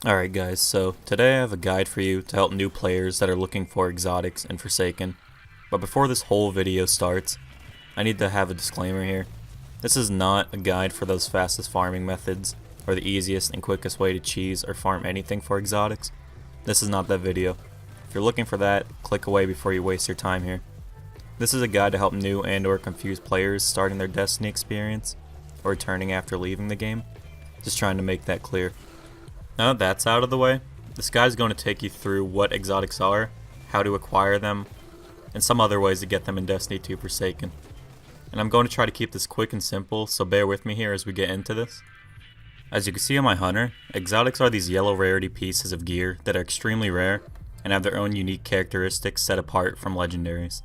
Alright guys, so today I have a guide for you to help new players that are looking for exotics in Forsaken. But before this whole video starts, I need to have a disclaimer here. This is not a guide for those fastest farming methods, or the easiest and quickest way to cheese or farm anything for exotics. This is not that video. If you're looking for that, click away before you waste your time here. This is a guide to help new and or confused players starting their Destiny experience, or returning after leaving the game. Just trying to make that clear. Now that that's out of the way, this guide is going to take you through what exotics are, how to acquire them, and some other ways to get them in Destiny 2 Forsaken. And I'm going to try to keep this quick and simple, so bear with me here as we get into this. As you can see on my hunter, exotics are these yellow rarity pieces of gear that are extremely rare and have their own unique characteristics set apart from legendaries.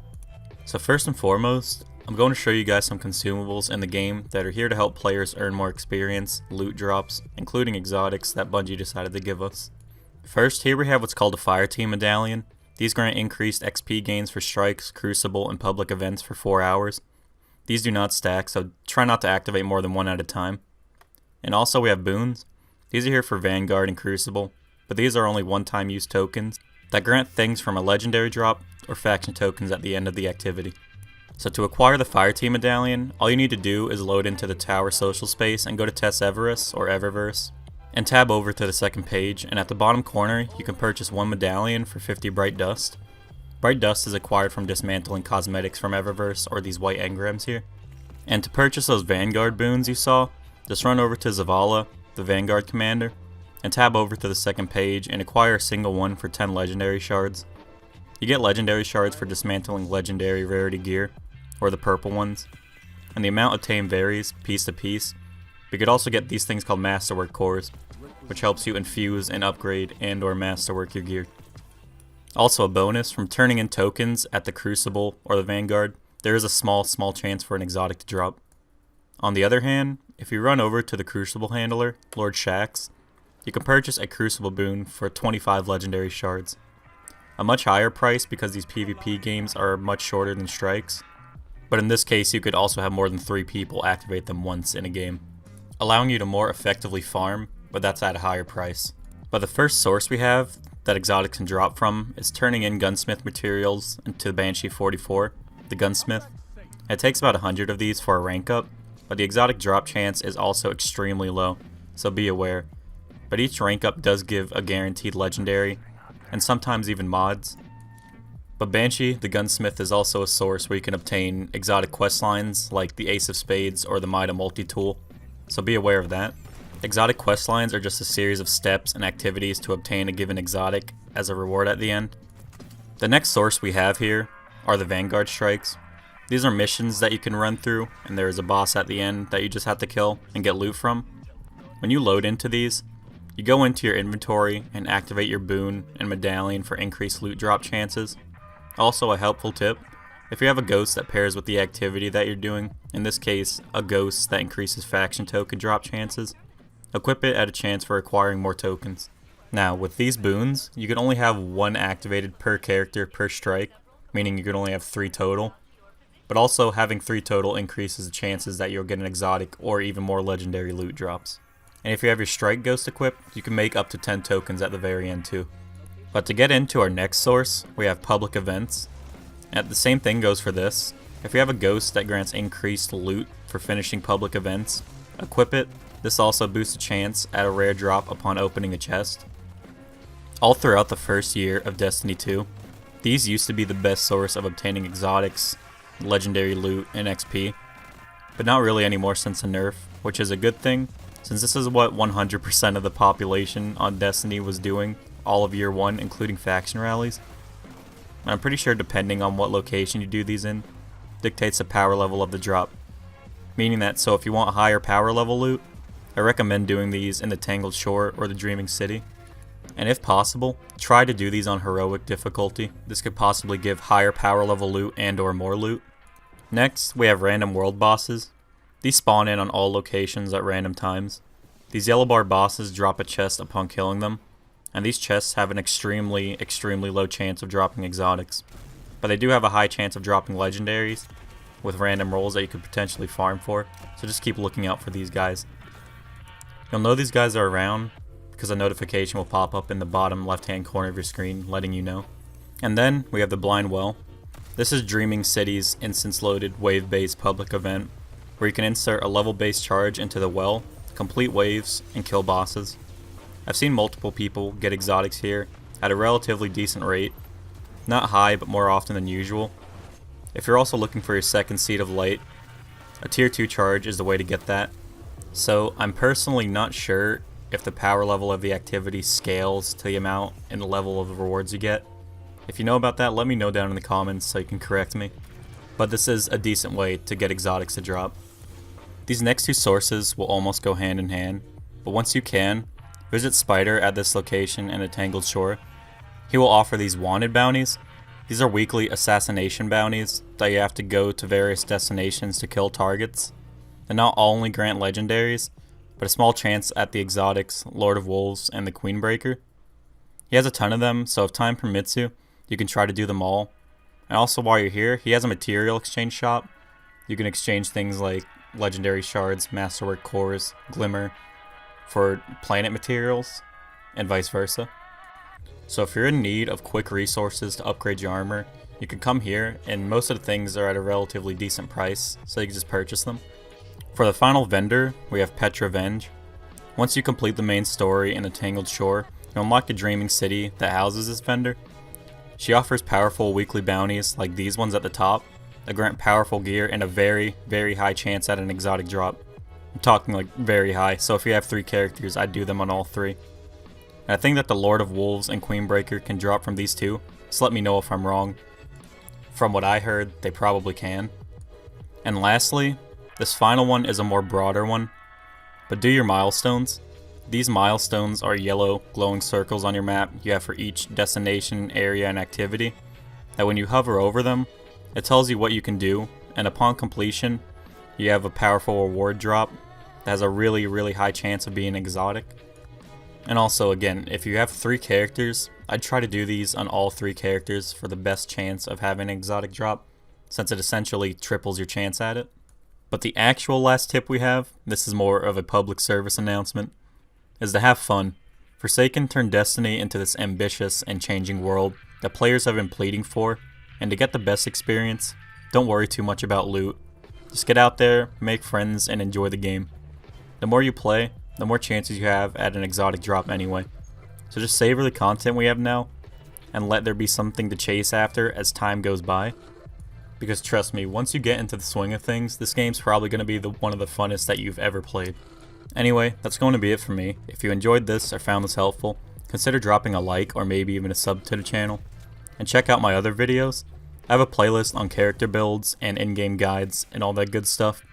So first and foremost, I'm going to show you guys some consumables in the game that are here to help players earn more experience, loot drops, including exotics that Bungie decided to give us. First, here we have what's called a Fire Team Medallion. These grant increased XP gains for strikes, crucible, and public events for 4 hours. These do not stack, so try not to activate more than one at a time. And also we have boons. These are here for Vanguard and Crucible, but these are only one-time use tokens that grant things from a legendary drop or faction tokens at the end of the activity. So to acquire the Fire Team Medallion, all you need to do is load into the Tower social space and go to Tess Everus or Eververse, and tab over to the second page, and at the bottom corner you can purchase one medallion for 50 Bright Dust. Bright Dust is acquired from dismantling cosmetics from Eververse or these white engrams here. And to purchase those Vanguard boons you saw, just run over to Zavala, the Vanguard commander, and tab over to the second page and acquire a single one for 10 legendary shards. You get legendary shards for dismantling legendary rarity gear, or the purple ones, and the amount obtained varies piece to piece. You could also get these things called Masterwork cores, which helps you infuse and upgrade and or masterwork your gear. Also a bonus, from turning in tokens at the Crucible or the Vanguard, there is a small chance for an exotic to drop. On the other hand, if you run over to the Crucible handler, Lord Shax, you can purchase a Crucible boon for 25 legendary shards. A much higher price because these PvP games are much shorter than strikes, but in this case you could also have more than 3 people activate them once in a game, allowing you to more effectively farm, but that's at a higher price. But the first source we have that exotics can drop from is turning in Gunsmith materials into the Banshee 44, the Gunsmith. It takes about 100 of these for a rank up, but the exotic drop chance is also extremely low, so be aware. But each rank up does give a guaranteed legendary, and sometimes even mods. But Banshee, the Gunsmith, is also a source where you can obtain exotic questlines like the Ace of Spades or the Mida multi-tool, so be aware of that. Exotic questlines are just a series of steps and activities to obtain a given exotic as a reward at the end. The next source we have here are the Vanguard strikes. These are missions that you can run through, and there is a boss at the end that you just have to kill and get loot from. When you load into these, you go into your inventory and activate your boon and medallion for increased loot drop chances. Also a helpful tip, if you have a ghost that pairs with the activity that you're doing, in this case a ghost that increases faction token drop chances, equip it at a chance for acquiring more tokens. Now with these boons, you can only have one activated per character per strike, meaning you can only have 3 total, but also having 3 total increases the chances that you'll get an exotic or even more legendary loot drops. And if you have your strike ghost equipped, you can make up to 10 tokens at the very end too. But to get into our next source, we have public events. And the same thing goes for this. If you have a ghost that grants increased loot for finishing public events, equip it. This also boosts a chance at a rare drop upon opening a chest. All throughout the first year of Destiny 2, these used to be the best source of obtaining exotics, legendary loot, and XP, but not really anymore since the nerf, which is a good thing, since this is what 100% of the population on Destiny was doing all of year 1, including faction rallies. And I'm pretty sure depending on what location you do these in, dictates the power level of the drop. Meaning that, so if you want higher power level loot, I recommend doing these in the Tangled Shore or the Dreaming City. And if possible, try to do these on heroic difficulty. This could possibly give higher power level loot and or more loot. Next, we have random world bosses. These spawn in on all locations at random times. These yellow bar bosses drop a chest upon killing them, and these chests have an extremely low chance of dropping exotics. But they do have a high chance of dropping legendaries, with random rolls that you could potentially farm for, so just keep looking out for these guys. You'll know these guys are around because a notification will pop up in the bottom left hand corner of your screen letting you know. And then we have the Blind Well. This is Dreaming City's instance loaded wave based public event where you can insert a level based charge into the well, complete waves, and kill bosses. I've seen multiple people get exotics here at a relatively decent rate, not high but more often than usual. If you're also looking for your second Seed of Light, a tier 2 charge is the way to get that. So I'm personally not sure if the power level of the activity scales to the amount and the level of the rewards you get. If you know about that, let me know down in the comments so you can correct me. But this is a decent way to get exotics to drop. These next two sources will almost go hand in hand, but once you can, visit Spider at this location in a Tangled Shore. He will offer these wanted bounties. These are weekly assassination bounties that you have to go to various destinations to kill targets. They not only grant legendaries, but a small chance at the exotics, Lord of Wolves, and the Queenbreaker. He has a ton of them, so if time permits you, you can try to do them all. And also while you're here, he has a material exchange shop. You can exchange things like legendary shards, masterwork cores, glimmer, for planet materials, and vice versa. So if you're in need of quick resources to upgrade your armor, you can come here, and most of the things are at a relatively decent price, so you can just purchase them. For the final vendor, we have Pet Revenge. Once you complete the main story in the Tangled Shore, you unlock a Dreaming City that houses this vendor. She offers powerful weekly bounties like these ones at the top that grant powerful gear and a very, very high chance at an exotic drop. I'm talking like very high, so if you have 3 characters, I'd do them on all 3. And I think that the Lord of Wolves and Queenbreaker can drop from these two, so let me know if I'm wrong. From what I heard, they probably can. And lastly, this final one is a more broader one, but do your milestones. These milestones are yellow glowing circles on your map you have for each destination, area, and activity, that when you hover over them, it tells you what you can do, and upon completion, you have a powerful reward drop that has a really, really high chance of being exotic. And also, again, if you have 3 characters, I'd try to do these on all 3 characters for the best chance of having an exotic drop, since it essentially triples your chance at it. But the actual last tip we have, this is more of a public service announcement, is to have fun. Forsaken turned Destiny into this ambitious and changing world that players have been pleading for, and to get the best experience, don't worry too much about loot. Just get out there, make friends, and enjoy the game. The more you play, the more chances you have at an exotic drop anyway. So just savor the content we have now, and let there be something to chase after as time goes by. Because trust me, once you get into the swing of things, this game's probably going to be one of the funnest that you've ever played. Anyway, that's going to be it for me. If you enjoyed this or found this helpful, consider dropping a like or maybe even a sub to the channel. And check out my other videos. I have a playlist on character builds and in-game guides and all that good stuff.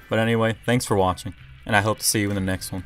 But anyway, thanks for watching, and I hope to see you in the next one.